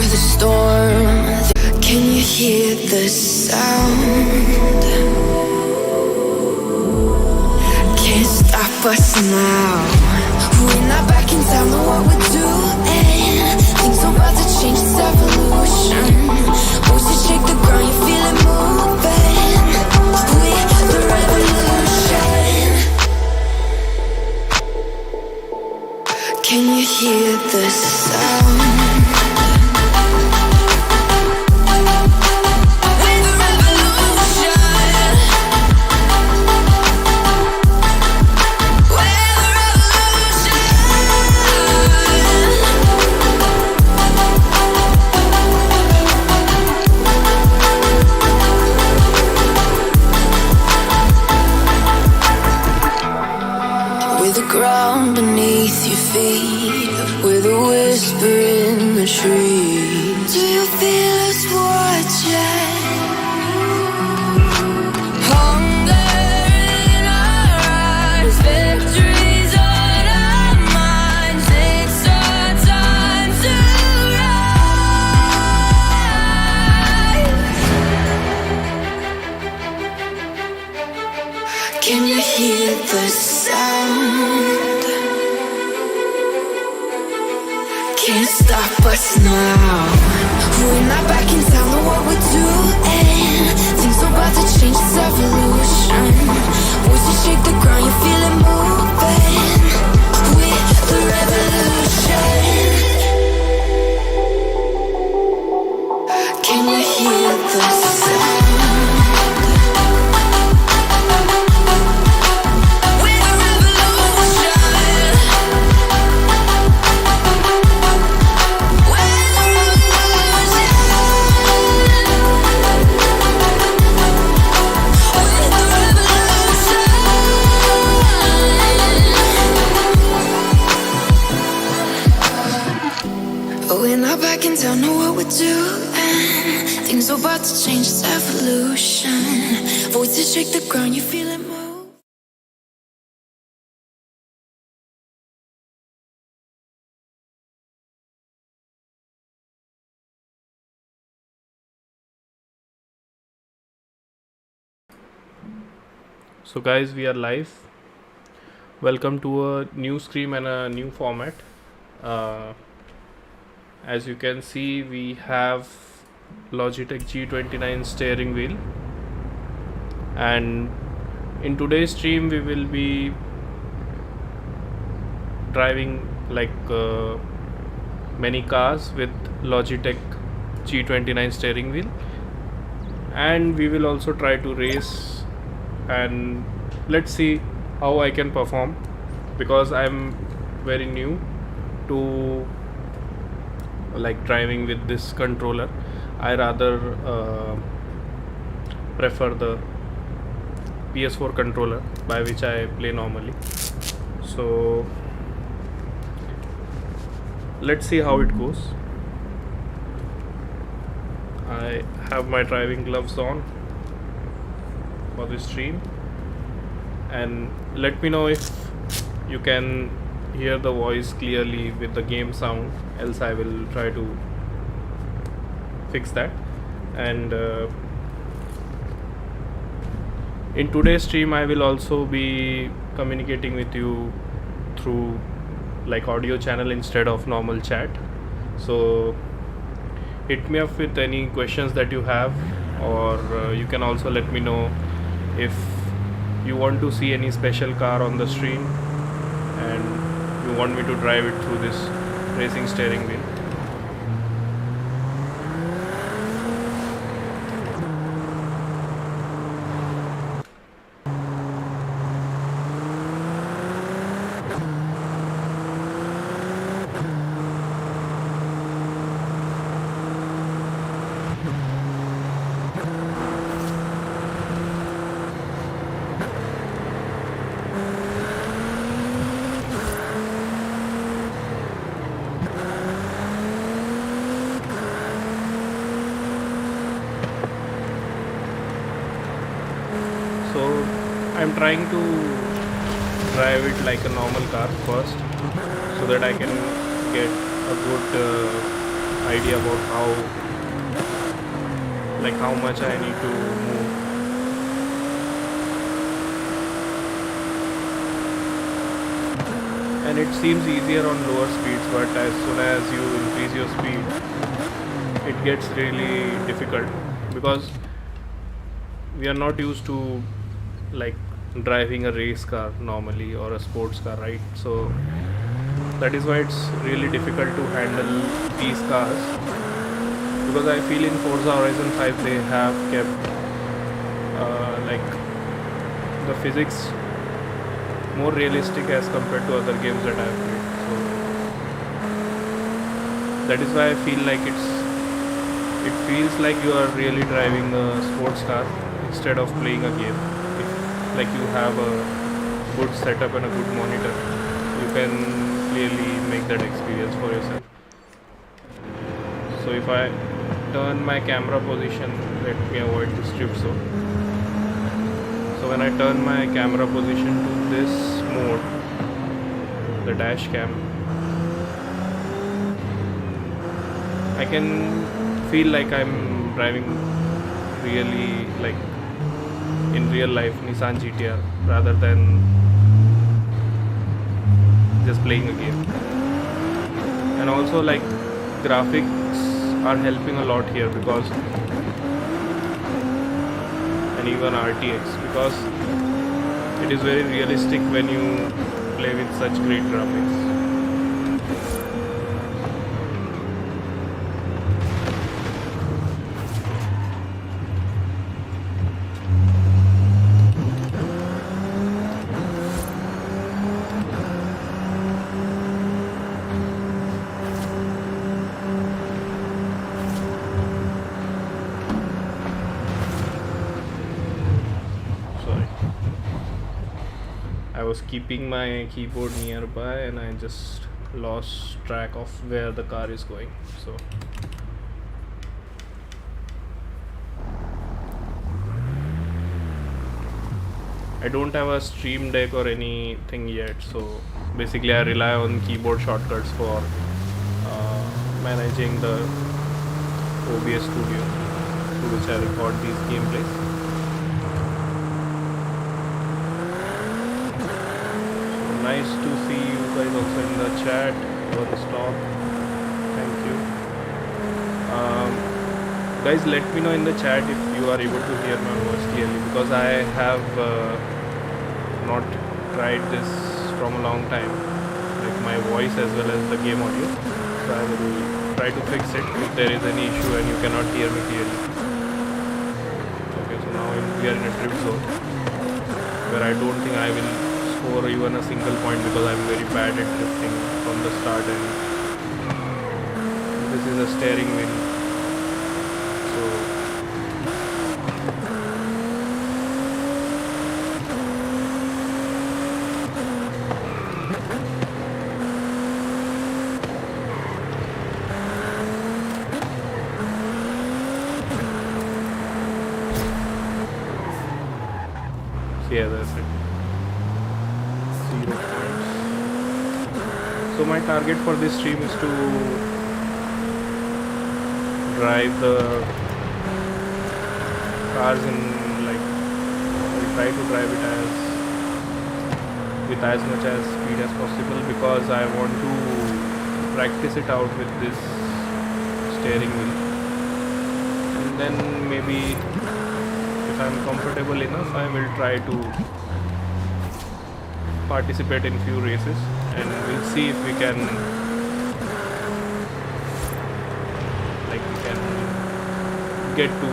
the storm. Can you hear the sound? Can't stop us now. We're not back in town, know what we're doing. Things are about to change, it's evolution. Voices shake the ground, you feel it moving. We're the revolution. Can you hear the sound? Ground beneath your feet, with a whisper in the trees. Do you feel us watching? Hunger in our eyes, victories on our minds. It's our time to rise. Can you hear the sound? Can't stop us now. We're not back in town, know what we're doing. Things are about to change, it's evolution. Voices shake the ground, you feel it moving. We're the revolution. Can you hear the sound? We're not back in town, know what we're doing. Things are about to change, it's evolution. Voices shake the ground, you feel it move. So guys, we are live. Welcome to a new stream and a new format. As you can see, we have Logitech G29 steering wheel, and in today's stream we will be driving many cars with Logitech G29 steering wheel, and we will also try to race, and let's see how I can perform, because I'm very new to driving with this controller. I rather prefer the PS4 controller by which I play normally. So let's see how it goes. I have my driving gloves on for this stream, and let me know if you can hear the voice clearly with the game sound, else I will try to fix that. And in today's stream I will also be communicating with you through audio channel instead of normal chat. So hit me up with any questions that you have, or you can also let me know if you want to see any special car on the stream and you want me to drive it through this racing steering wheel. I'm trying to drive it like a normal car first, so that I can get a good idea about how much I need to move. And it seems easier on lower speeds, but as soon as you increase your speed, it gets really difficult, because we are not used to like driving a race car normally or a sports car, right? So that is why it's really difficult to handle these cars, because I feel in Forza Horizon 5 they have kept like the physics more realistic as compared to other games that I have played. So that is why I feel like it feels like you are really driving a sports car instead of playing a game. If like you have a good setup and a good monitor, you can clearly make that experience for yourself. So if I turn my camera position, let me avoid this drift zone. So when I turn my camera position to this mode, the dash cam, I can feel like I'm driving really like in real life Nissan GTR rather than just playing a game. And also like graphics are helping a lot here, because and even RTX, because it is very realistic when you play with such great graphics. I was keeping my keyboard nearby and I just lost track of where the car is going. So I don't have a Stream Deck or anything yet, so basically I rely on keyboard shortcuts for managing the OBS studio through which I record these gameplays. Nice to see you guys also in the chat. Stop. Thank you. Guys, let me know in the chat if you are able to hear my voice clearly, because I have not tried this from a long time, like my voice as well as the game audio. So I will try to fix it if there is any issue and you cannot hear me clearly. Okay, so now we are in a drift zone where I don't think I will score even a single point, because I'm very bad at drifting from the start, and this is a steering wheel. So yeah, that's it. 0 points. So my target for this stream is to drive the cars in like, I'll try to drive it with as much as speed as possible, because I want to practice it out with this steering wheel, and then maybe if I'm comfortable enough I will try to participate in few races, and we'll see if we can get to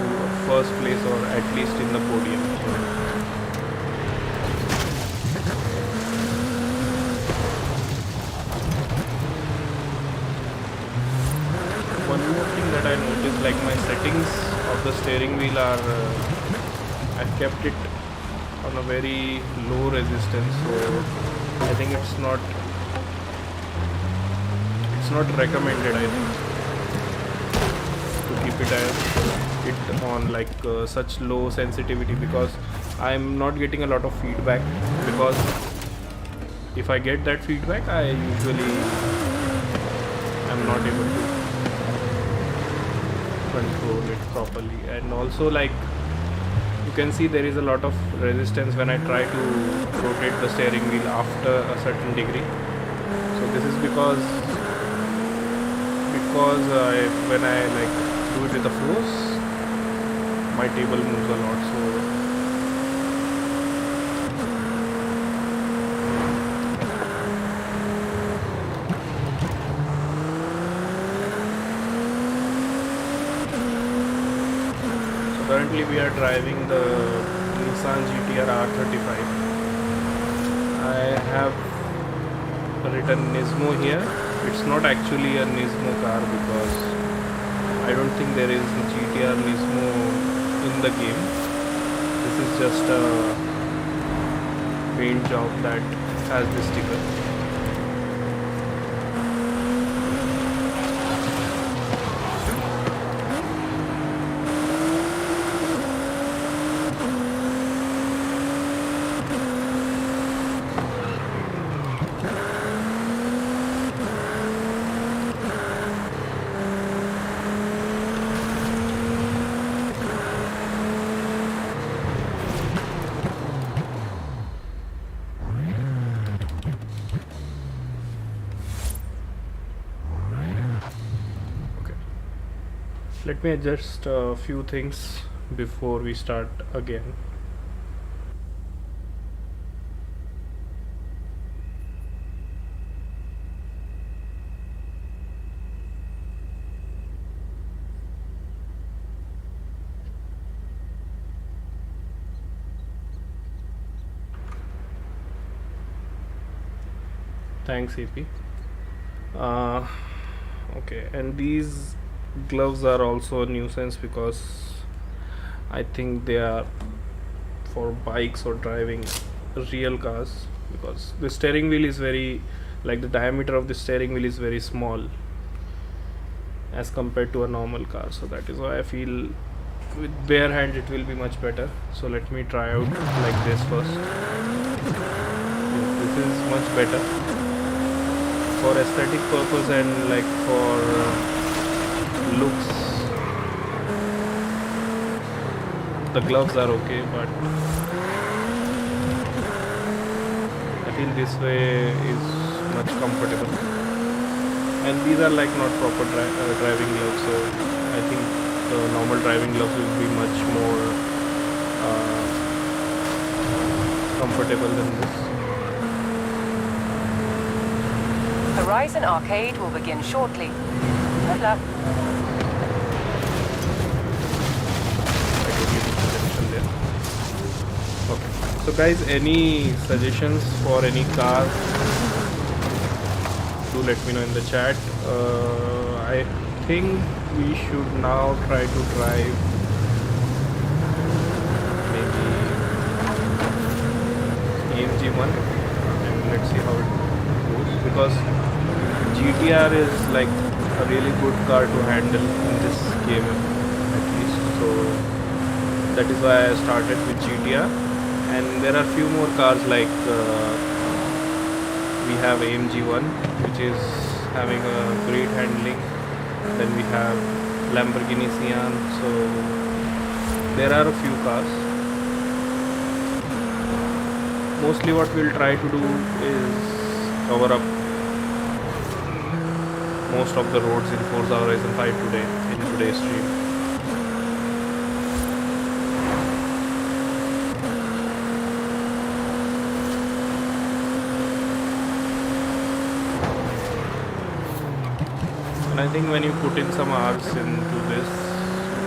first place or at least in the podium. One more thing that I noticed, like my settings of the steering wheel are I've kept it on a very low resistance, so I think it's not recommended, I think, to keep it on like such low sensitivity, because I'm not getting a lot of feedback, because if I get that feedback I usually am not able to control it properly. And also, like, you can see there is a lot of resistance when I try to rotate the steering wheel after a certain degree. So this is because when I like do it with the force, my table moves a lot. So currently we are driving the Nissan GTR R35. I have written Nismo here. It's not actually a Nismo car because I don't think there is GTR Nismo in the game. This is just a paint job that has this sticker. Let me adjust a few things before we start again. Thanks, AP. Okay, and these gloves are also a nuisance because I think they are for bikes or driving real cars, because the steering wheel is very, like, the diameter of the steering wheel is very small as compared to a normal car. So that is why I feel with bare hand it will be much better. So let me try out like this first. Yes, this is much better for aesthetic purpose and like for looks. The gloves are okay, but I feel this way is much comfortable. And these are like not proper driving gloves, so I think the normal driving gloves will be much more comfortable than this. Horizon Arcade will begin shortly. Good luck. Okay. So guys, any suggestions for any car, do let me know in the chat. I think we should now try to drive maybe AMG 1 and let's see how it goes, because GTR is like a really good car to handle in this game at least. So that is why I started with GTR, and there are few more cars like we have AMG 1 which is having a great handling, then we have Lamborghini Sian, so there are a few cars. Mostly what we'll try to do is cover up most of the roads in Forza Horizon 5 today, in today's stream. And I think when you put in some hours into this,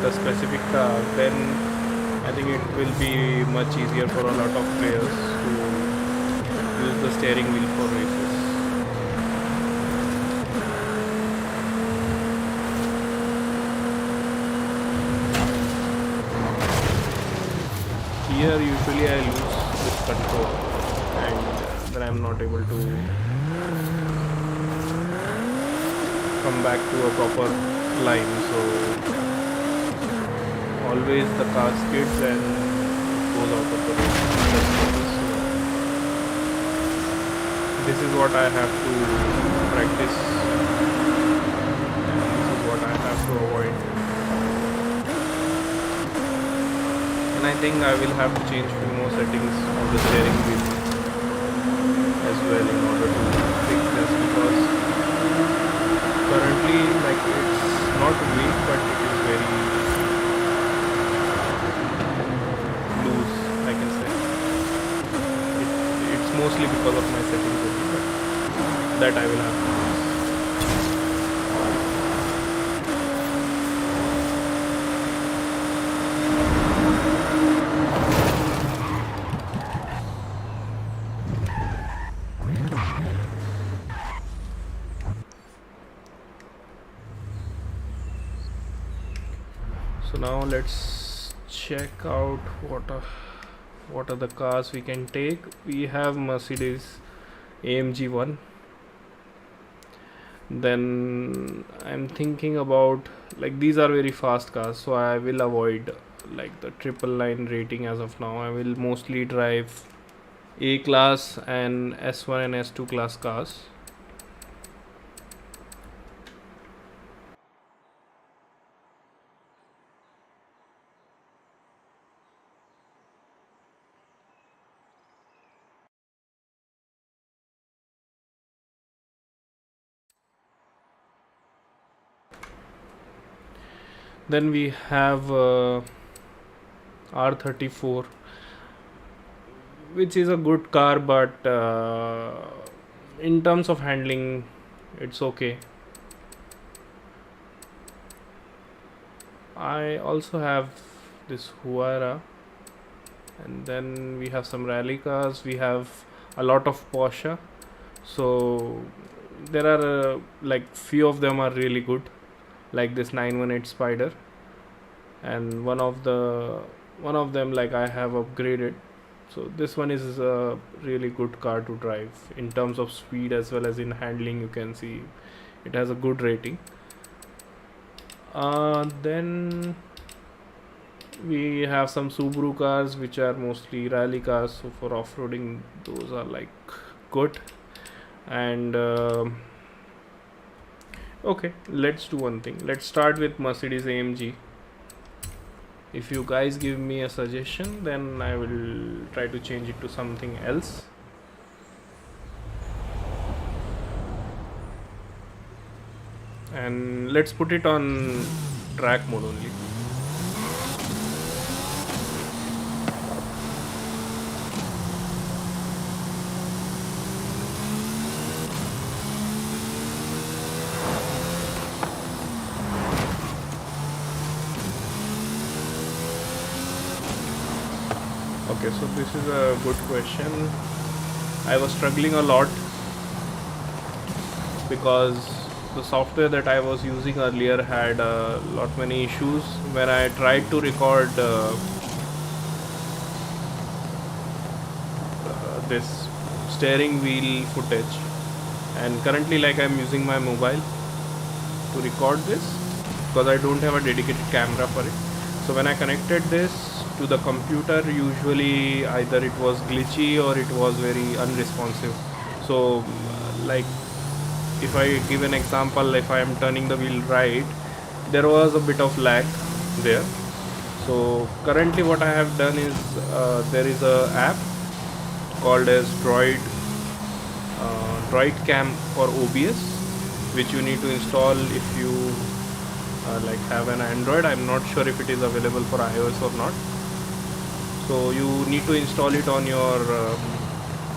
the specific car, then I think it will be much easier for a lot of players to use the steering wheel for races. Here usually I lose this control and then I'm not able to come back to a proper line, so always the car skids and goes out of the race. This is what I have to practice, and this is what I have to avoid. and I think I will have to change few more settings on the steering wheel as well in order to fix this, because currently like it's not weak but it is very loose, I can say. It's mostly because of my settings only, but that I will have to fix. So now let's check out what are the cars we can take. We have Mercedes AMG 1. Then I'm thinking about, like, these are very fast cars, so I will avoid like the 999 rating as of now. I will mostly drive A class and S1 and S2 class cars. Then we have R34, which is a good car, but in terms of handling it's okay. I also have this Huayra, and then we have some rally cars. We have a lot of Porsche, so there are like few of them are really good, like this 918 Spider, and one of them like I have upgraded. So this one is a really good car to drive in terms of speed as well as in handling. You can see it has a good rating. Then we have some Subaru cars which are mostly rally cars, so for off-roading those are like good. And okay, let's do one thing. Let's start with Mercedes AMG. If you guys give me a suggestion, then I will try to change it to something else. And let's put it on track mode only. Okay, so this is a good question. I was struggling a lot because the software that I was using earlier had a lot many issues when I tried to record this steering wheel footage, and currently like I'm using my mobile to record this because I don't have a dedicated camera for it. So when I connected this to the computer, usually either it was glitchy or it was very unresponsive. So like if I give an example, if I am turning the wheel right, there was a bit of lag there. So currently what I have done is there is a app called as Droid Cam for OBS, which you need to install if you like have an Android. I'm not sure if it is available for iOS or not. So you need to install it on your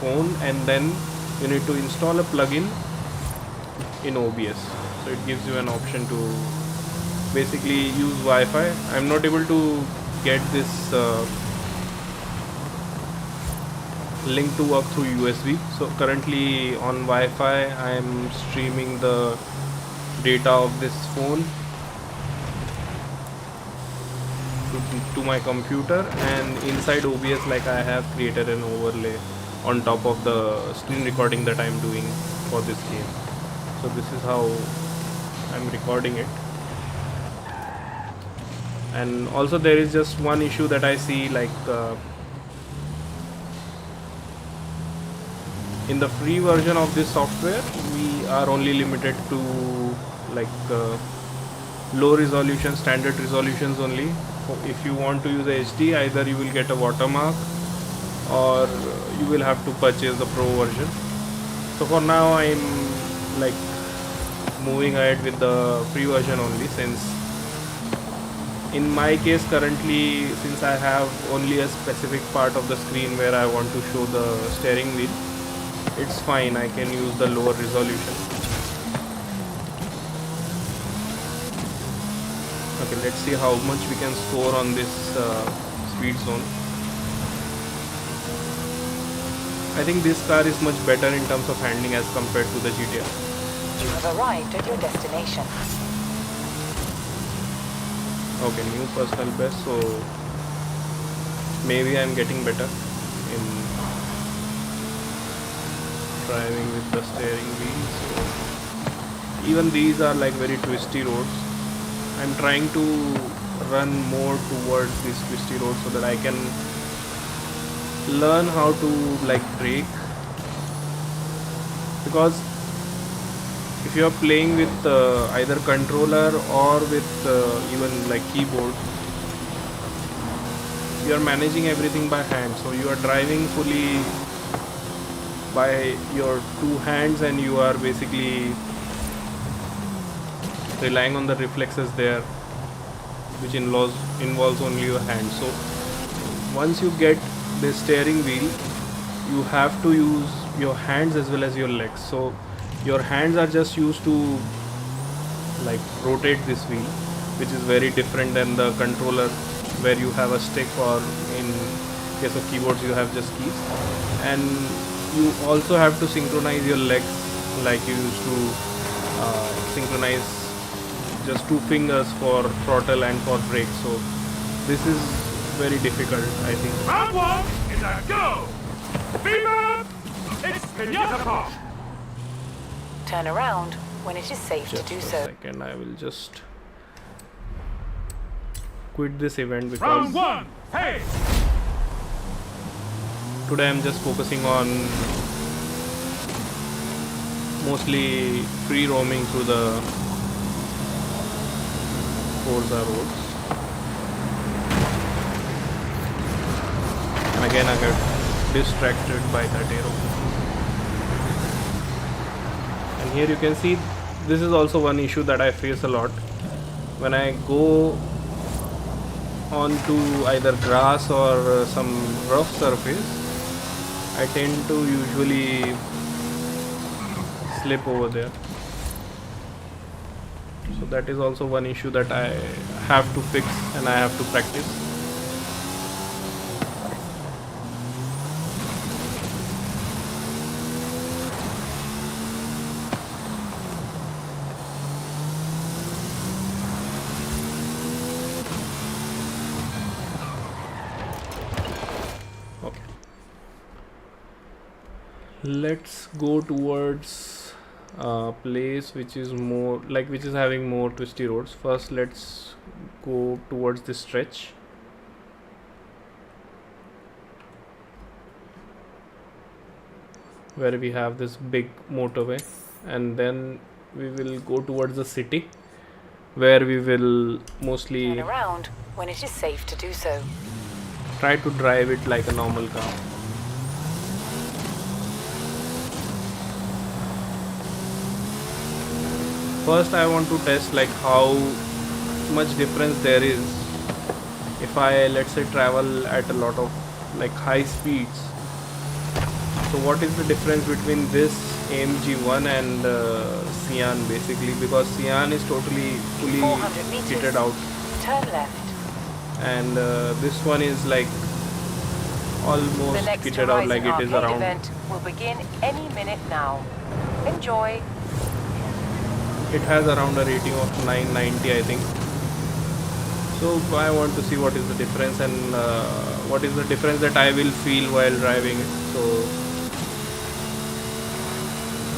phone, and then you need to install a plugin in OBS. So it gives you an option to basically use Wi-Fi. I'm not able to get this link to work through USB. So currently on Wi-Fi I am streaming the data of this phone to my computer, and inside OBS like I have created an overlay on top of the screen recording that I'm doing for this game. So this is how I'm recording it. And also there is just one issue that I see, like in the free version of this software we are only limited to like low resolution, standard resolutions only. if you want to use HD, either you will get a watermark or you will have to purchase the pro version. So for now I'm like moving ahead with the free version only, since in my case currently, since I have only a specific part of the screen where I want to show the steering wheel, it's fine, I can use the lower resolution. Okay, let's see how much we can score on this speed zone. I think this car is much better in terms of handling as compared to the GTR. You have arrived at your destination. Okay, new personal best, so maybe I'm getting better in driving with the steering wheel. So even these are like very twisty roads. I'm trying to run more towards these twisty roads so that I can learn how to like brake, because if you are playing with either controller or with even like keyboard, you are managing everything by hand, so you are driving fully by your two hands and you are basically relying on the reflexes there, which involves only your hand. So once you get the steering wheel, you have to use your hands as well as your legs. So your hands are just used to like rotate this wheel, which is very different than the controller where you have a stick, or in case of keyboards you have just keys. And you also have to synchronize your legs like you used to synchronize just two fingers for throttle and for brake. So this is very difficult, I think. Round one is a go! Fever! It's Pinata Pop! Turn around when it is safe Just to do a so. second, I will just quit this event because Round one, hey! today I'm just focusing on mostly free roaming through the Forza roads. And again I got distracted by that arrow. And here you can see this is also one issue that I face a lot. When I go onto either grass or some rough surface, I tend to usually slip over there. So that is also one issue that I have to fix and I have to practice. Okay. Let's go towards a place which is more like which is having more twisty roads. First let's go towards this stretch. Where we have this big motorway, and then we will go towards the city where we will mostly Turn around when it is safe to do so. try to drive it like a normal car. First I want to test like how much difference there is if I, let's say, travel at a lot of like high speeds. So what is the difference between this AMG1 and Cyan basically, because Cyan is totally fully 400 meters. kitted out, Turn left. and this one is like The almost next kitted out, Horizon like it is arcade around. event will begin any minute now. Enjoy. It has around a rating of 990, I think. So I want to see what is the difference and what is the difference that I will feel while driving it. So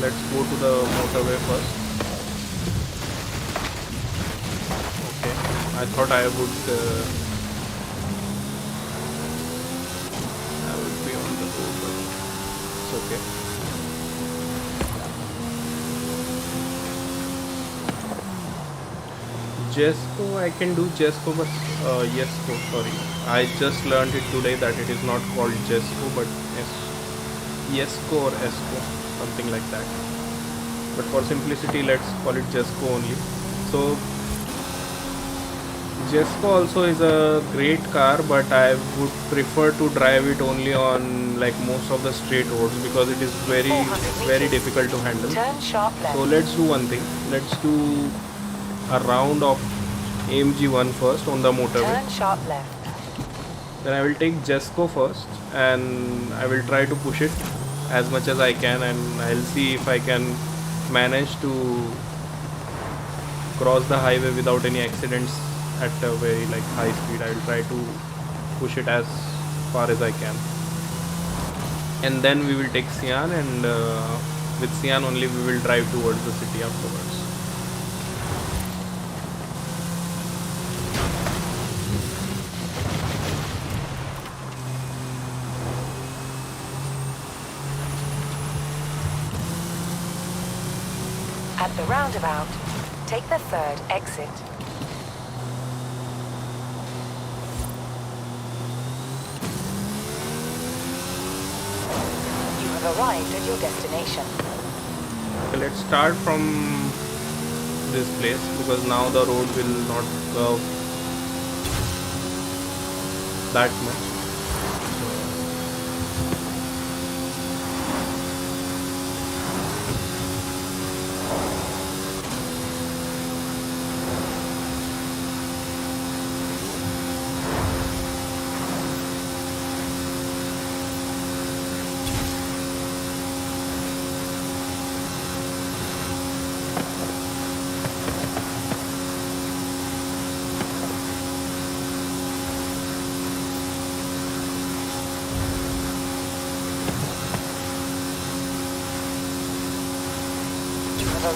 let's go to the motorway first. Okay, I thought I would be on the road, but it's okay. Jesco, I can do Jesco, but Yesco, sorry. I just learned it today that it is not called Jesco, but Yesco or Esco, something like that. But for simplicity, let's call it Jesco only. So Jesco also is a great car, but I would prefer to drive it only on like most of the straight roads because it is very difficult to handle. Turn sharp left. So let's do one thing. Let's do a round of AMG 1 first on the motorway. Turn sharp left. Then I will take Jesco first and I will try to push it as much as I can, and I'll see if I can manage to cross the highway without any accidents at a very like high speed. I will try to push it as far as I can, and then we will take Cyan, and with Cyan only we will drive towards the city afterwards. At the roundabout, take the third exit. You have arrived at your destination. Okay, let's start from this place because now the road will not curve that much.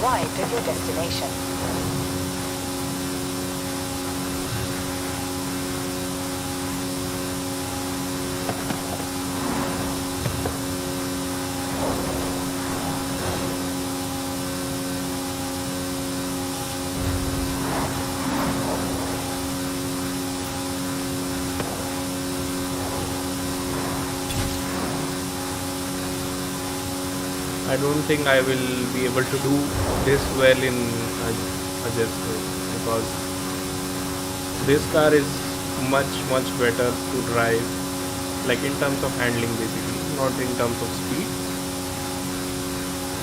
Arrived at your destination. I don't think I will be able to do this well in a Jesco because this car is much better to drive, like in terms of handling basically, not in terms of speed.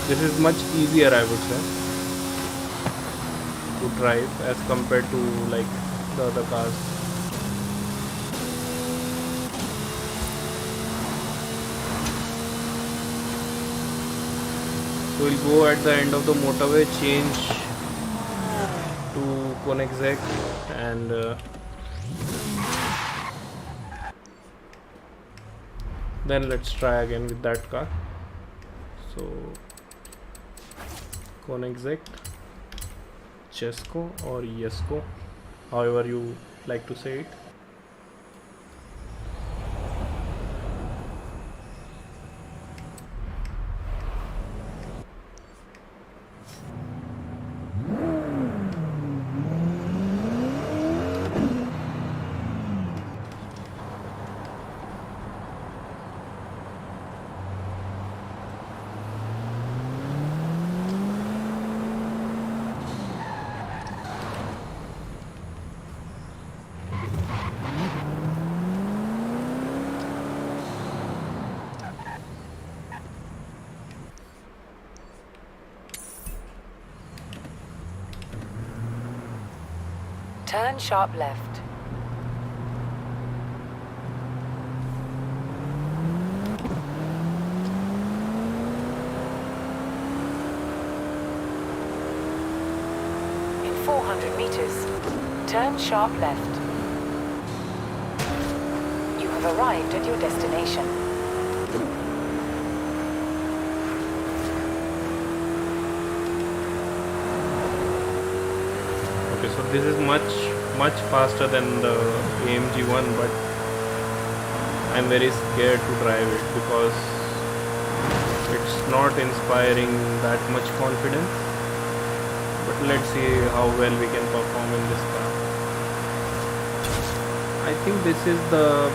This is much easier, I would say, to drive as compared to like the other cars. So we'll go at the end of the motorway, change to Koenigsegg, and then let's try again with that car. So Koenigsegg, Jesco or Yesco, however you like to say it. Turn sharp left. In 400 meters, turn sharp left. You have arrived at your destination. So this is much faster than the AMG one, but I'm very scared to drive it because it's not inspiring that much confidence. but let's see how well we can perform in this car. I think this is the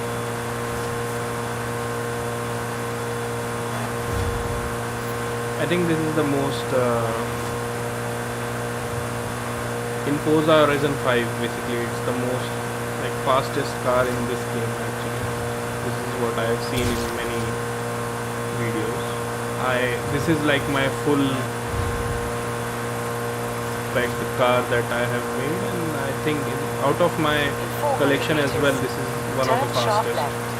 most in Forza Horizon 5. Basically, it's the most like fastest car in this game. Actually, this is what I have seen in many videos. This is like my full spec car that I have made, and I think out of my collection as well, this is one of the fastest.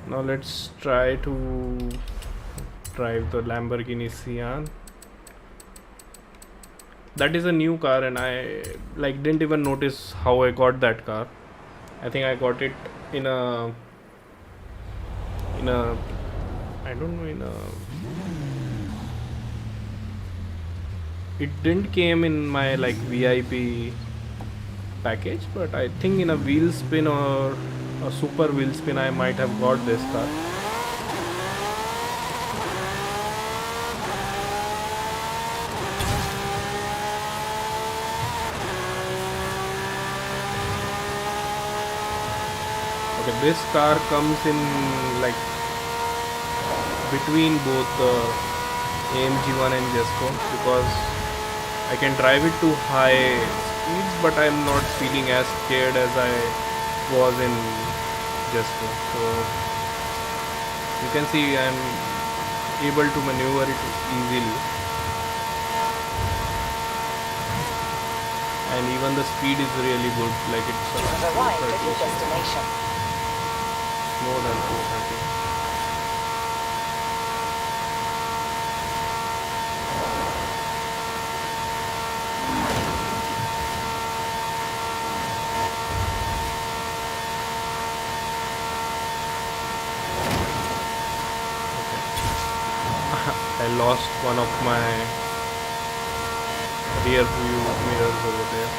Now let's try to drive the Lamborghini Sian. That is a new car, and I didn't even notice how I got that car. I think I got it in a I don't know, it didn't came in my VIP package, but I think in a wheel spin or a super wheel spin I might have got this car. Okay, this car comes in between both the AMG1 and Jesco, because I can drive it to high speeds, but I'm not feeling as scared as I was in Jesco. So you can see I'm able to maneuver it easily, and even the speed is really good. Like it's arrived at your destination. More than 230. I lost one of my rear view mirrors over there.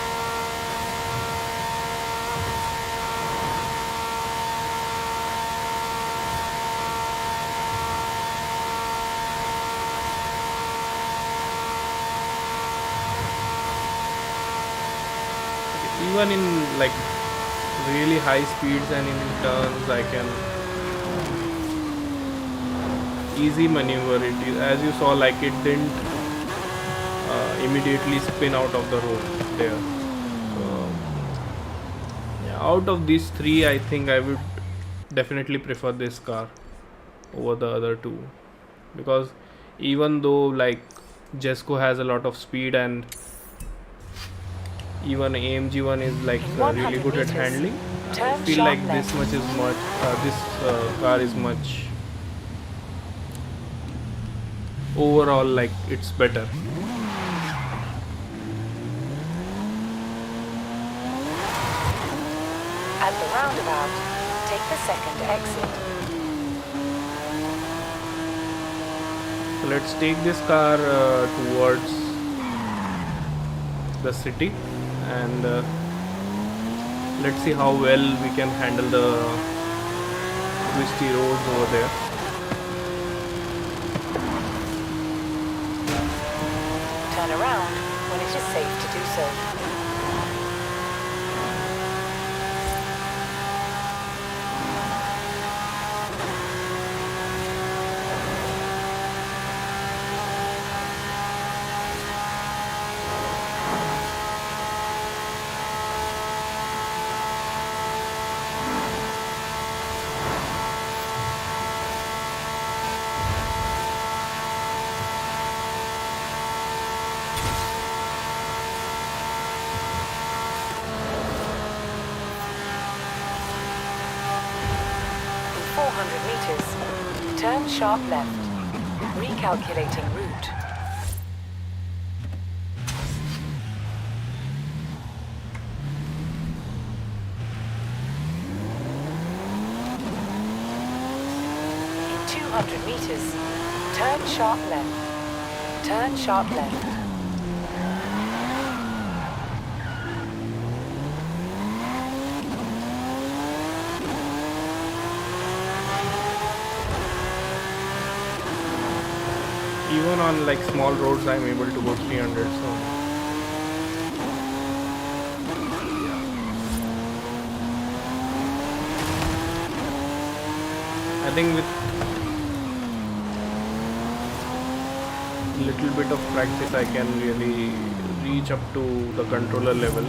Even in really high speeds and in turns, I can easy maneuver it. As you saw, it didn't immediately spin out of the road there. So yeah, out of these three, I think I would definitely prefer this car over the other two, because even though Jesco has a lot of speed, and even AMG1 is really good at handling, I feel like this car is much overall it's better. At the roundabout, take the second exit. So let's take this car towards the city, and let's see how well we can handle the twisty roads over there. Turn around when it is safe to do so. Turn sharp left. Recalculating route. 100 meters. Turn sharp left. Turn sharp left. Even on like small roads I'm able to go 300, so I think with little bit of practice I can really reach up to the controller level.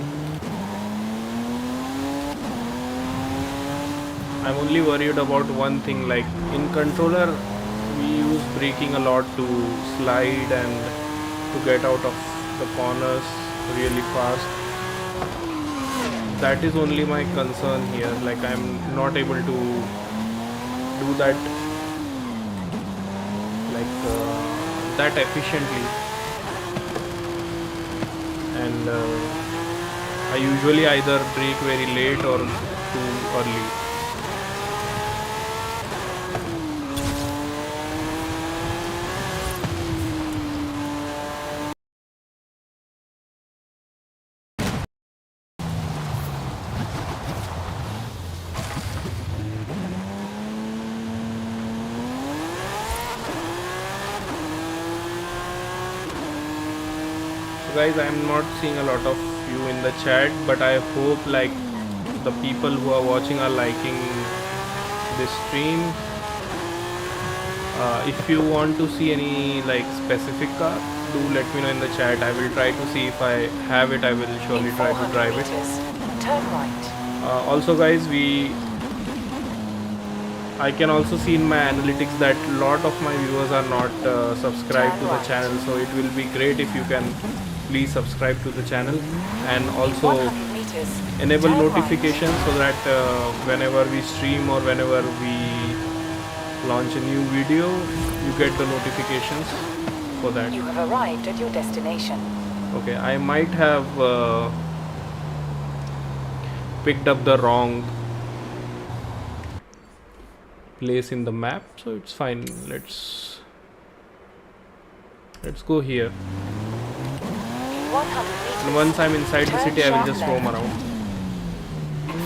I'm only worried about one thing, like in controller we use braking a lot to slide and to get out of the corners really fast. That is only my concern here, like I'm not able to do that like that efficiently, and I usually either brake very late or too early. Guys, I'm not seeing a lot of you in the chat, but I hope like the people who are watching are liking this stream. If you want to see any like specific car, do let me know in the chat. I will try to see if I have it. I will surely try to drive it. Turn right. Also guys, I can also see in my analytics that a lot of my viewers are not subscribed to the channel, so it will be great if you can please subscribe to the channel and also enable notifications so that whenever we stream or whenever we launch a new video, you get the notifications for that. You have arrived at your destination. Okay, I might have picked up the wrong place in the map, so it's fine. Let's go here. 100 meters. And once I'm inside the city, I will just roam around.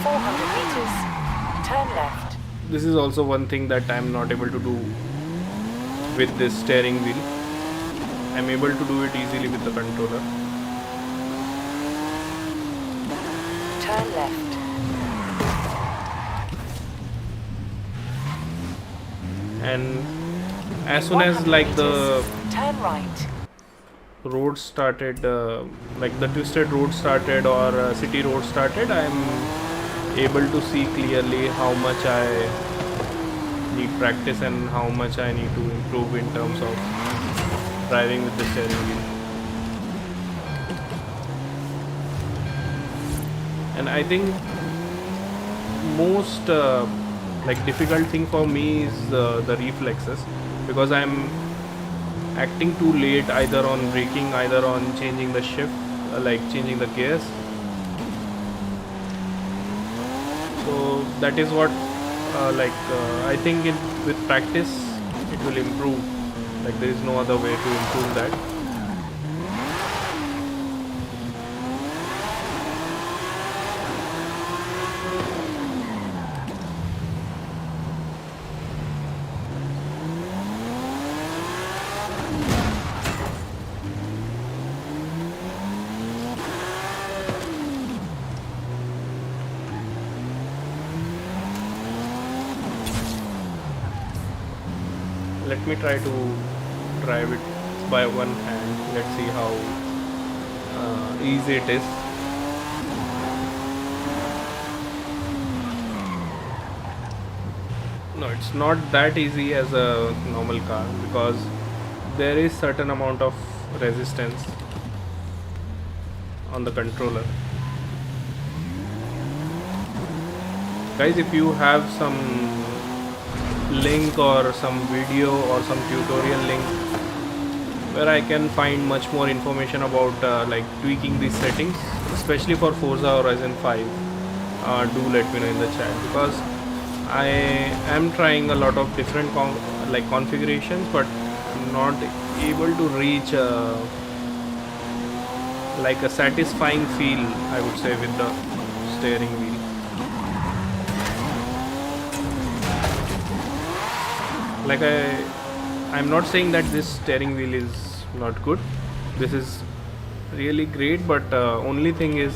400 meters. Turn left. This is also one thing that I'm not able to do with this steering wheel. I'm able to do it easily with the controller. Turn left. And as soon as like the turn right. road started, like the twisted road started or city road started, I'm able to see clearly how much I need practice and how much I need to improve in terms of driving with the steering wheel. And I think most like difficult thing for me is the reflexes, because I'm acting too late either on braking, either on changing the shift, like changing the gears. So that is what I think with practice it will improve. Like there is no other way to improve that. Let me try to drive it by one hand. Let's see how easy it is. No, it's not that easy as a normal car, because there is certain amount of resistance on the controller. Guys, if you have some link or some video or some tutorial link where I can find much more information about like tweaking these settings, especially for Forza Horizon 5, do let me know in the chat, because I am trying a lot of different like configurations, but not able to reach like a satisfying feel, I would say, with the steering wheel. Like I'm not saying that this steering wheel is not good. This is really great, but only thing is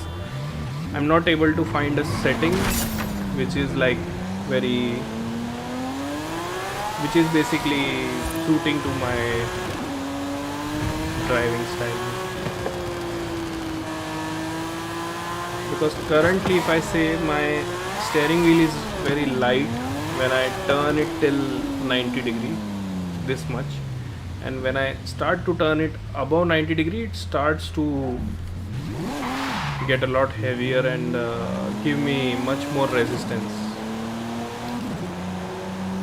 I'm not able to find a setting which is like very, which is basically suiting to my driving style. Because currently, if I say, my steering wheel is very light when I turn it till 90 degree, this much, and when I start to turn it above 90 degree, it starts to get a lot heavier and give me much more resistance.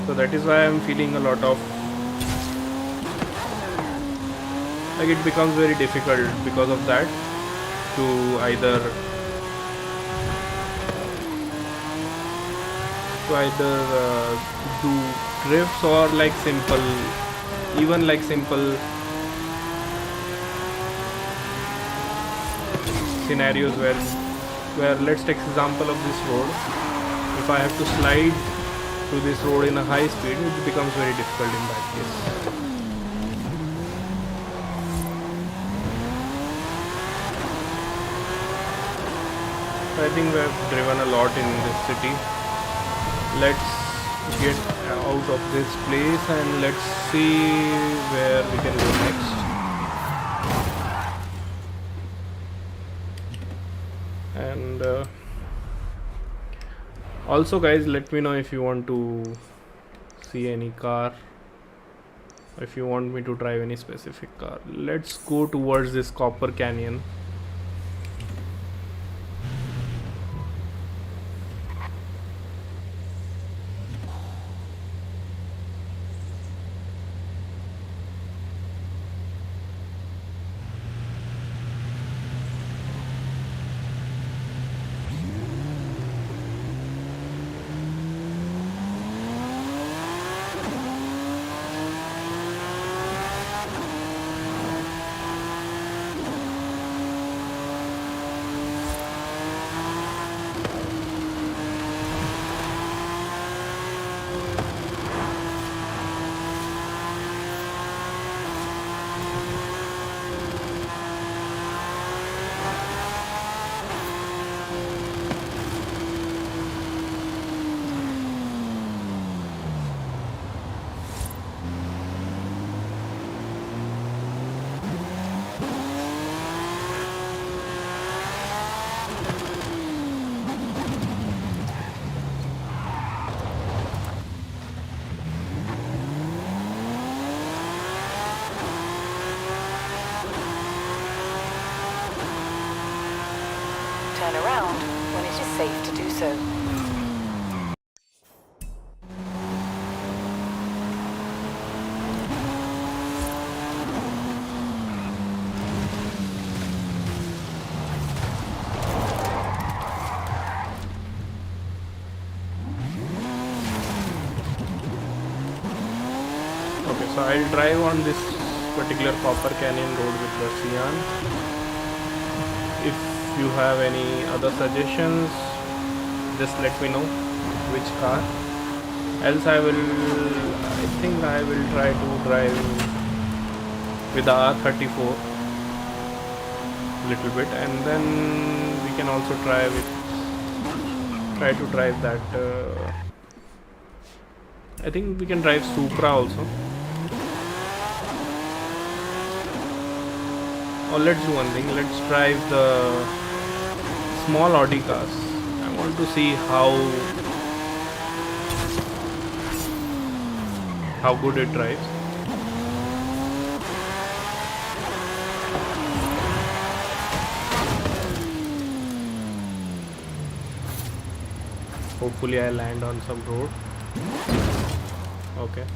So that is why I'm feeling a lot of, like, it becomes very difficult because of that to either do drifts or like simple, even like simple scenarios where let's take example of this road. If I have to slide through this road in a high speed, it becomes very difficult in that case. I think we have driven a lot in this city. Let's get out of this place and let's see where we can go next. And also, guys, let me know if you want to see any car, if you want me to drive any specific car. Let's go towards this Copper Canyon. Turn around when it is safe to do so. Okay, so I'll drive on this particular Copper Canyon road with the Sian. If you have any other suggestions, just let me know which car. Else I think I will try to drive with the R34 little bit, and then we can also try to drive that. I think we can drive Supra also. Or let's do one thing. Let's drive the small Audi cars. I want to see how good it drives. Hopefully I land on some road. Okay.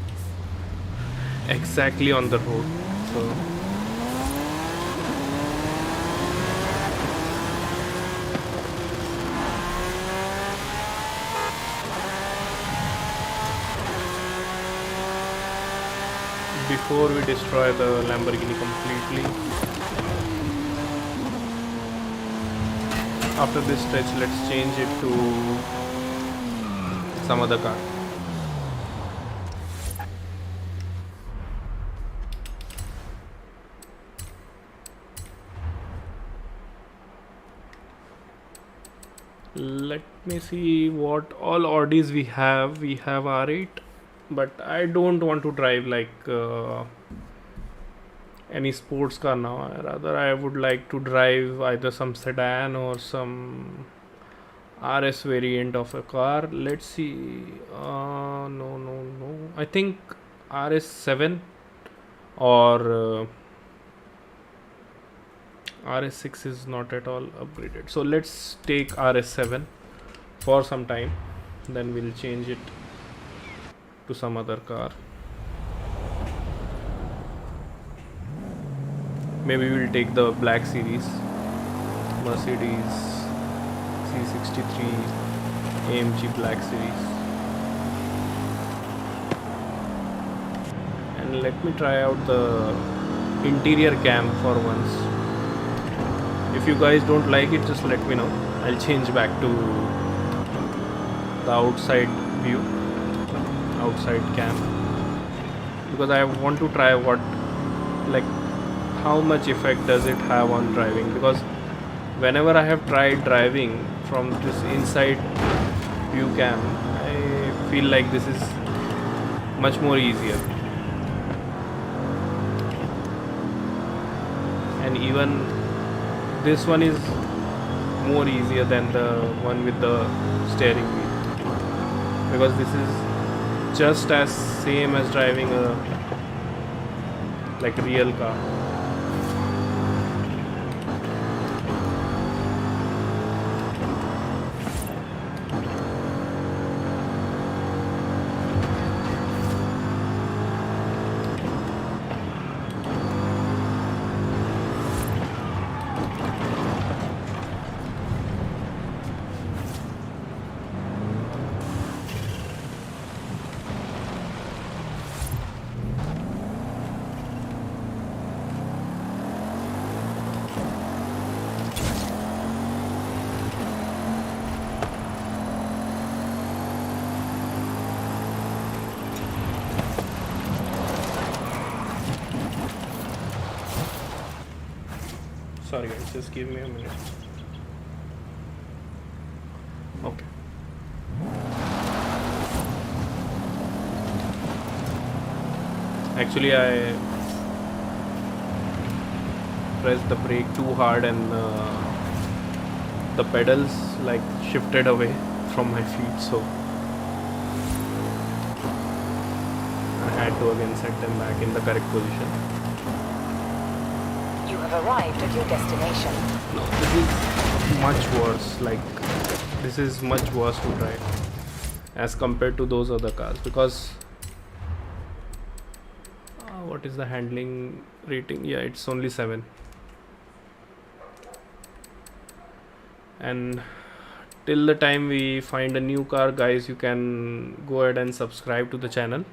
Exactly on the road. So before we destroy the Lamborghini completely. After this stretch, let's change it to some other car. Let me see what all Audis we have. We have R8, but I don't want to drive like any sports car now. Rather, I would like to drive either some sedan or some RS variant of a car. Let's see. No. I think RS7 or RS6 is not at all upgraded. So let's take RS7 for some time. Then we'll change it to some other car. Maybe we'll take the Black Series, Mercedes C63 AMG Black Series. And let me try out the interior cam for once. If you guys don't like it, just let me know. I'll change back to the outside view, outside cam, because I want to try how much effect does it have on driving. Because whenever I have tried driving from this inside view cam, I feel like this is much more easier. And even this one is more easier than the one with the steering wheel, because this is just as same as driving a real car. Sorry guys, just give me a minute. Okay. Actually, I pressed the brake too hard and the pedals shifted away from my feet, so I had to again set them back in the correct position. You have arrived at your destination. No, this is much worse. This is much worse to drive as compared to those other cars, because what is the handling rating? Yeah, it's only 7. And till the time we find a new car, guys, you can go ahead and subscribe to the channel.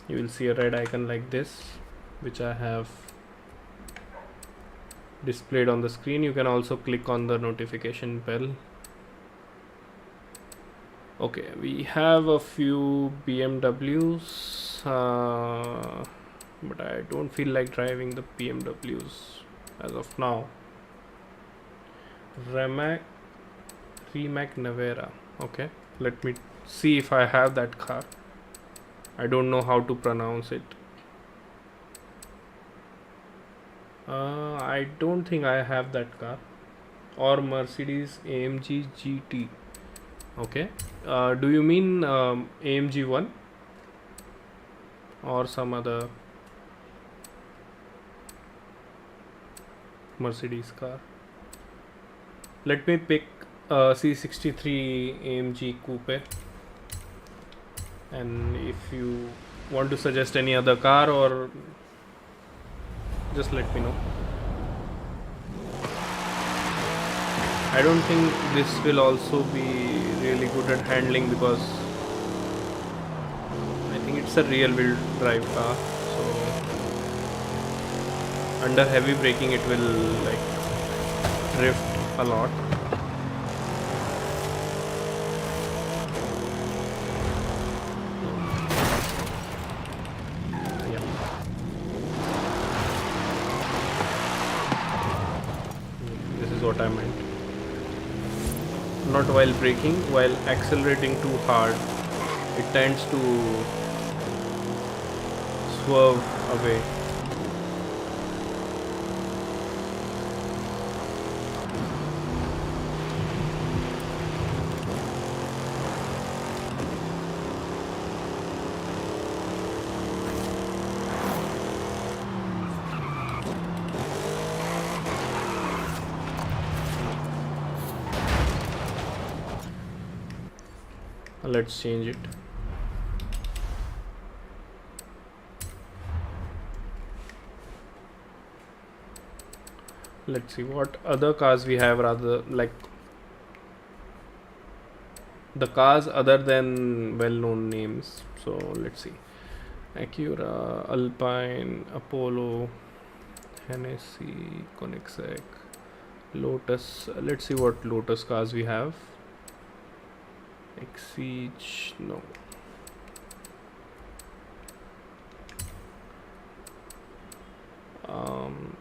You will see a red icon like this, which I have displayed on the screen. You can also click on the notification bell. Okay, we have a few BMWs, but I don't feel like driving the BMWs as of now. Rimac Nevera. Okay, let me see if I have that car. I don't know how to pronounce it. I don't think I have that car. Or Mercedes AMG GT. Okay. Do you mean AMG 1 or some other Mercedes car? Let me pick C63 AMG Coupe. And if you want to suggest any other car, or just let me know. I don't think this will also be really good at handling, because I think it's a real wheel drive car, so under heavy braking it will like drift a lot. Yeah, this is what I meant. Not while braking, while accelerating too hard, it tends to swerve away. Let's change it. Let's see what other cars we have, rather like the cars other than well-known names. So let's see: Acura, Alpine, Apollo, Hennessy, Koenigsegg, Lotus. Let's see what Lotus cars we have. Exige, no.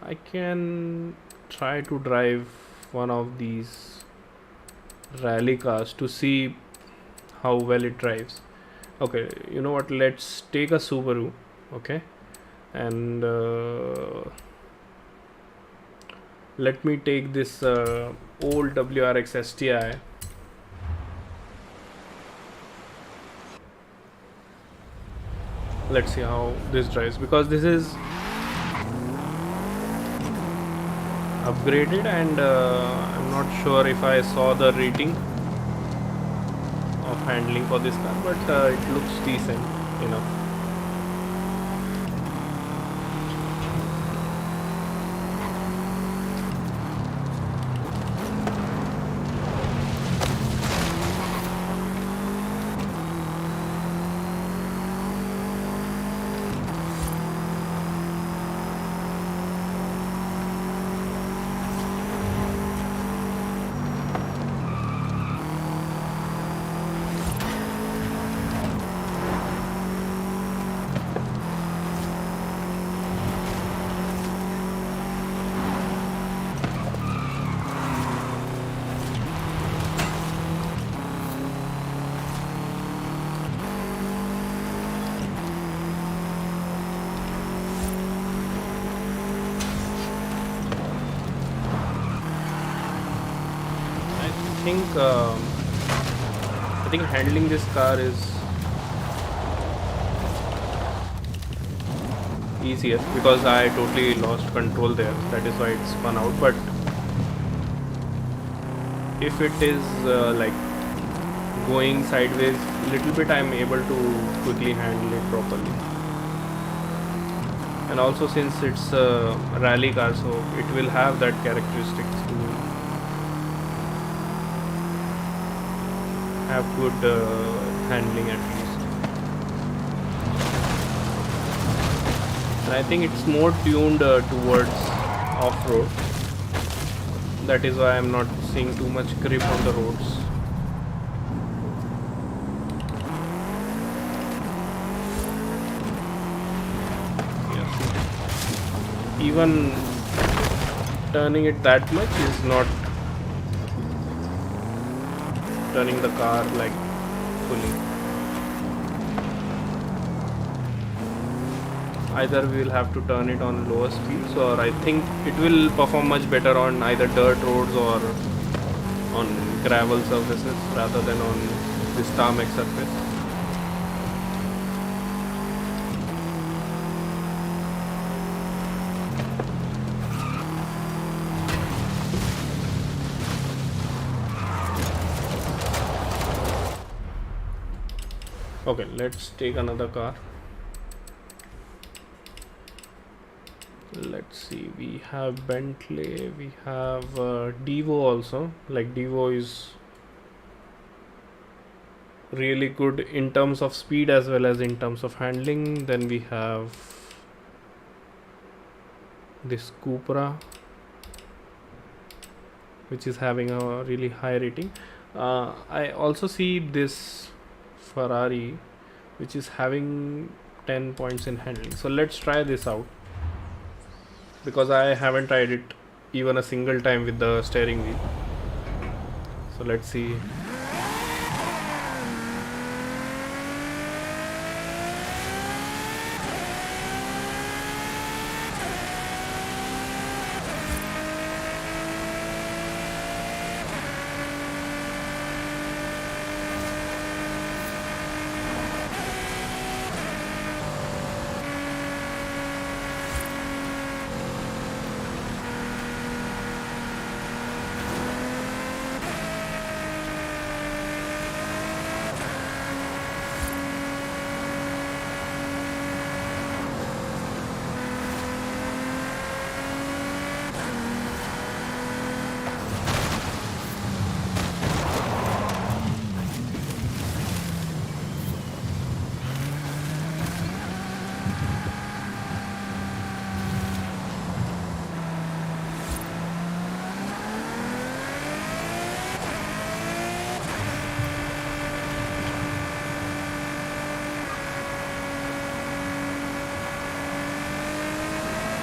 I can try to drive one of these rally cars to see how well it drives. Okay, you know what? Let's take a Subaru. Okay, and let me take this old WRX STI. Let's see how this drives, because this is upgraded, and I'm not sure if I saw the rating of handling for this car, but it looks decent enough. I think handling this car is easier, because I totally lost control there. That is why it spun out. But if it is like going sideways little bit, I'm able to quickly handle it properly. And also, since it's a rally car, so it will have that characteristics to have good handling at least. And I think it's more tuned towards off-road. That is why I'm not seeing too much grip on the roads. Yes. Even turning it that much is not turning the car like fully. Either we will have to turn it on lower speeds, or I think it will perform much better on either dirt roads or on gravel surfaces rather than on this tarmac surface. Okay, let's take another car. Let's see, we have Bentley, we have Devo also. Like Devo is really good in terms of speed as well as in terms of handling. Then we have this Cupra, which is having a really high rating. I also see this Ferrari, which is having 10 points in handling. So let's try this out, because I haven't tried it even a single time with the steering wheel. So let's see.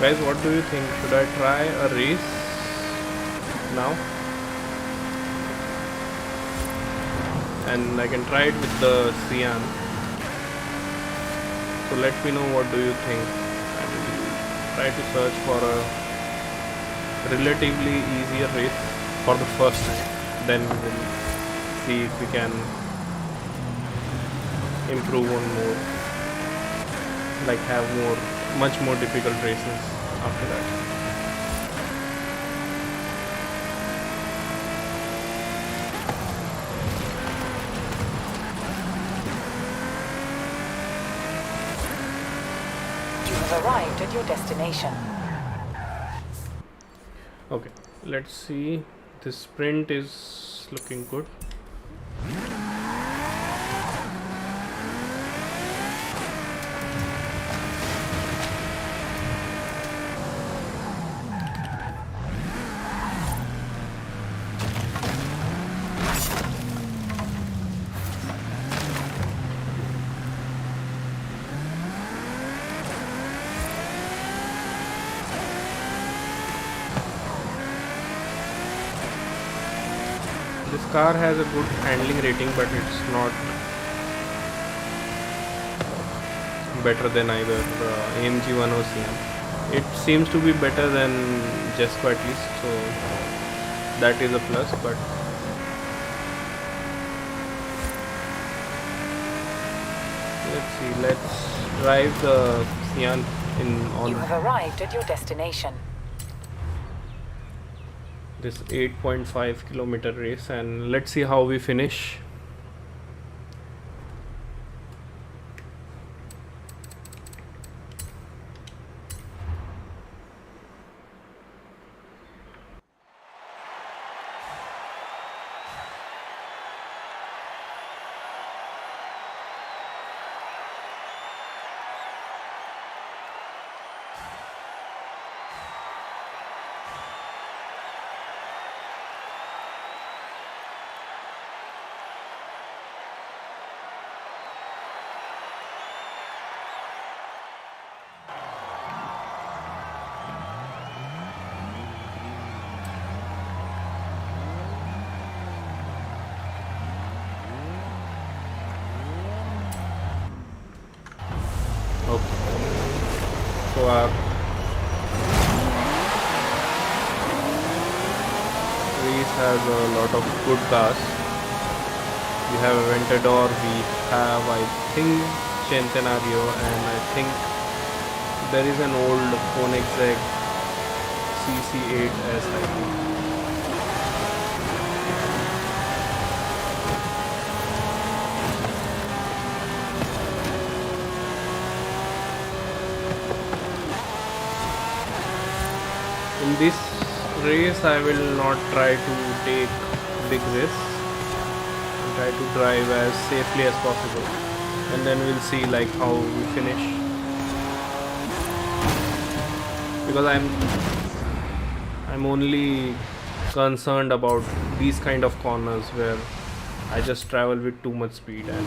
Guys, what do you think? Should I try a race now? And I can try it with the Sian. So let me know what do you think. I will try to search for a relatively easier race for the first time. Then we will see if we can improve on more, like have much more difficult races after that. You have arrived at your destination. Okay, let's see. This sprint is looking good. This car has a good handling rating, but it's not better than either AMG 1 or CM. It seems to be better than Jesco at least, so that is a plus. But let's see, let's drive the Sian on You have arrived at your destination. this 8.5 kilometer race, and let's see how we finish. Okay, so our race has a lot of good cars. We have Aventador, we have I think Centenario, and I think there is an old Koenigsegg CC8S, I think. in this race I will not try to take big risks. I'll try to drive as safely as possible, and then we'll see like how we finish, because I'm only concerned about these kind of corners where I just travel with too much speed. And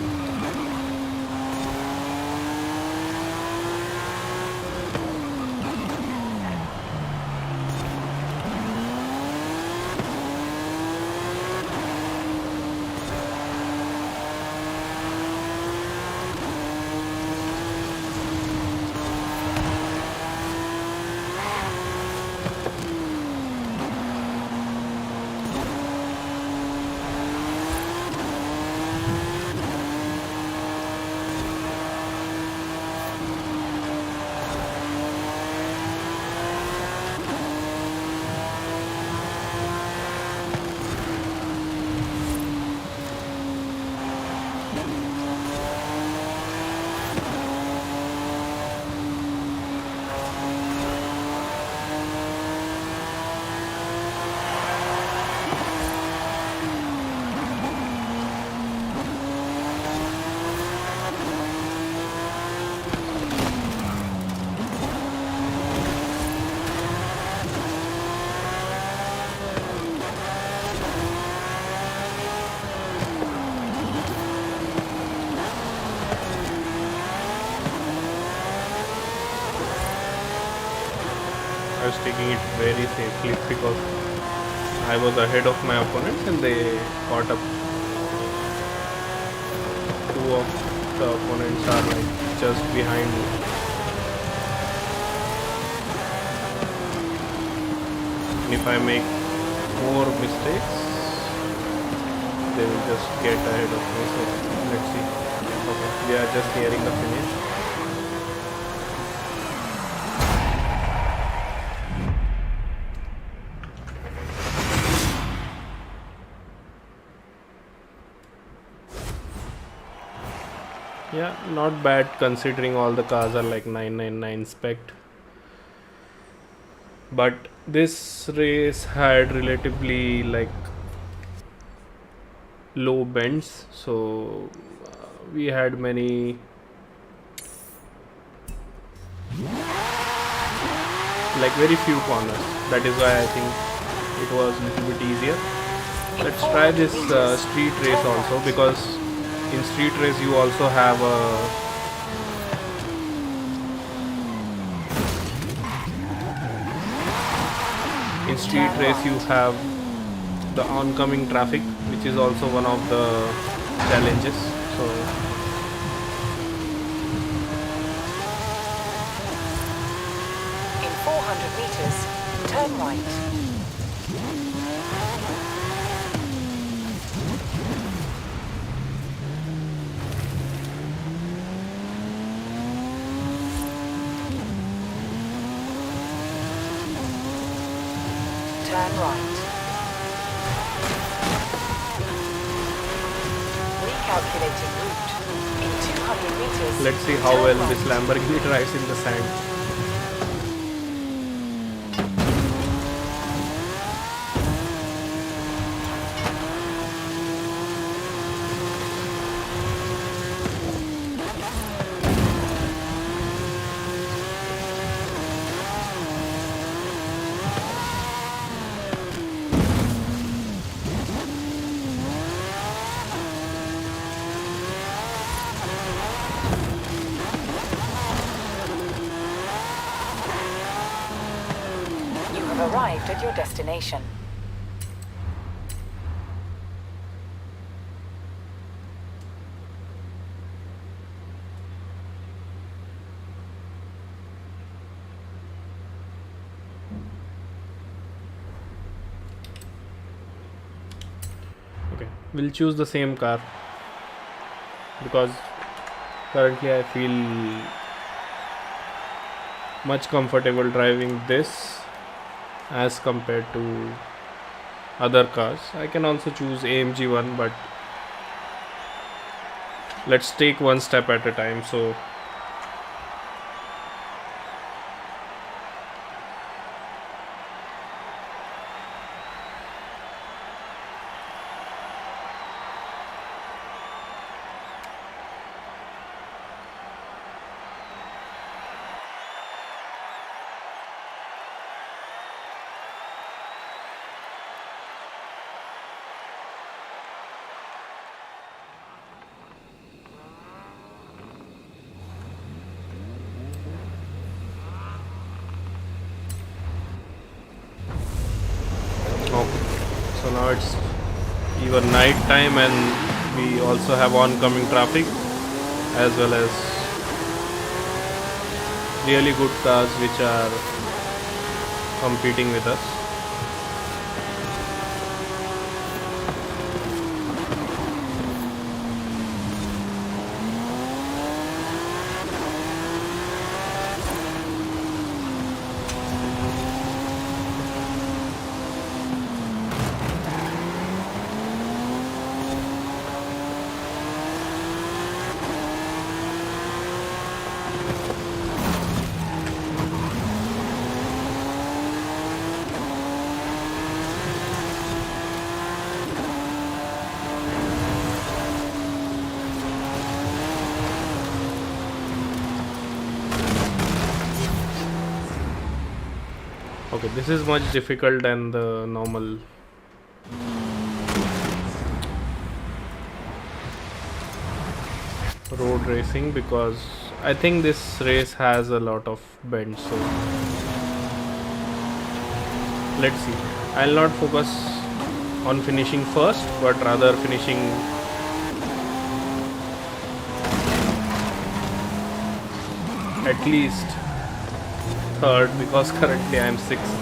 I was taking it very safely because I was ahead of my opponents and they caught up. Two of the opponents are like just behind me. And if I make more mistakes, they will just get ahead of me. So let's see. Okay, we are just nearing the finish. Yeah, not bad considering all the cars are like 999 spec. But this race had relatively like low bends, so we had many like very few corners. That is why I think it was a little bit easier. Let's try this street race also, because in street race you also have the oncoming traffic, which is also one of the challenges. So in 400 meters, turn right. Turn right. Recalculating route. In 200 meters. Let's see how well this Lamborghini drives in the sand. Arrived at your destination. Okay, we'll choose the same car because currently I feel much comfortable driving this as compared to other cars. I can also choose AMG one, but let's take one step at a time. So So now it's even night time and we also have oncoming traffic as well as really good cars which are competing with us. Okay, this is much difficult than the normal road racing because I think this race has a lot of bends. So let's see. I'll not focus on finishing first, but rather finishing at least third because currently I'm sixth.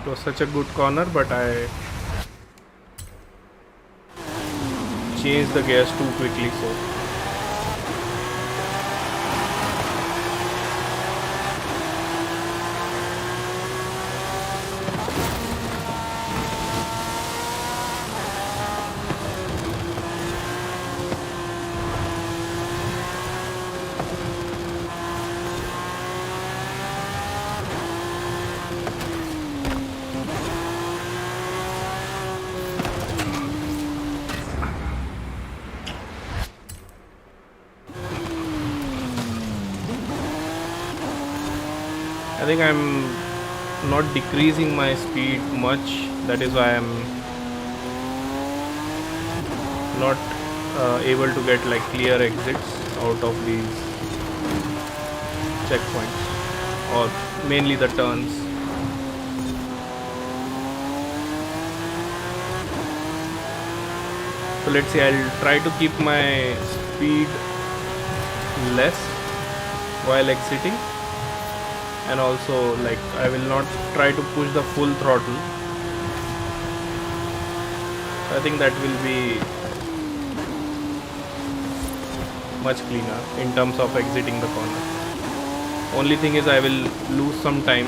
It was such a good corner, but I changed the gears too quickly, so I think I'm not decreasing my speed much. That is why I'm not able to get like clear exits out of these checkpoints or mainly the turns. So let's see, I'll try to keep my speed less while exiting, and also like I will not try to push the full throttle. I think that will be much cleaner in terms of exiting the corner. Only thing is I will lose some time,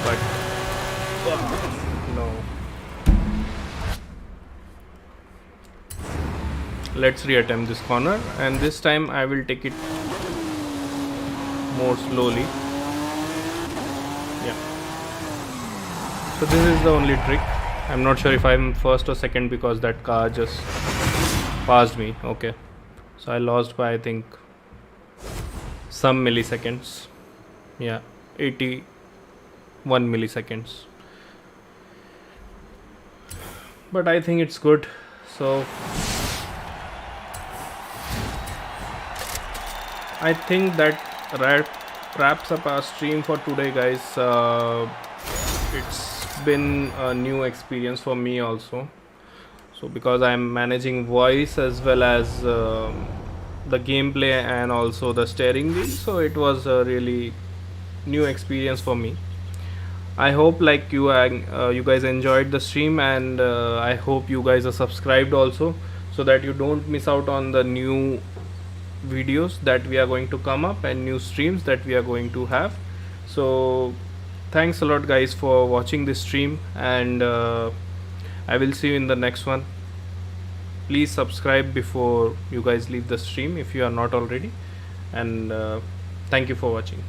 but no. Let's reattempt this corner, and this time I will take it more slowly. Yeah. So this is the only trick. I'm not sure if I'm first or second because that car just passed me. Okay. So I lost by I think some milliseconds. Yeah, 81 milliseconds. But I think it's good. So I think that wraps up our stream for today, guys. It's been a new experience for me also. So because I'm managing voice as well as the gameplay and also the steering wheel, so it was a really new experience for me. I hope like you guys enjoyed the stream, and I hope you guys are subscribed also, so that you don't miss out on the new videos that we are going to come up and new streams that we are going to have. So thanks a lot guys for watching this stream, and I will see you in the next one. Please subscribe before you guys leave the stream if you are not already, and thank you for watching.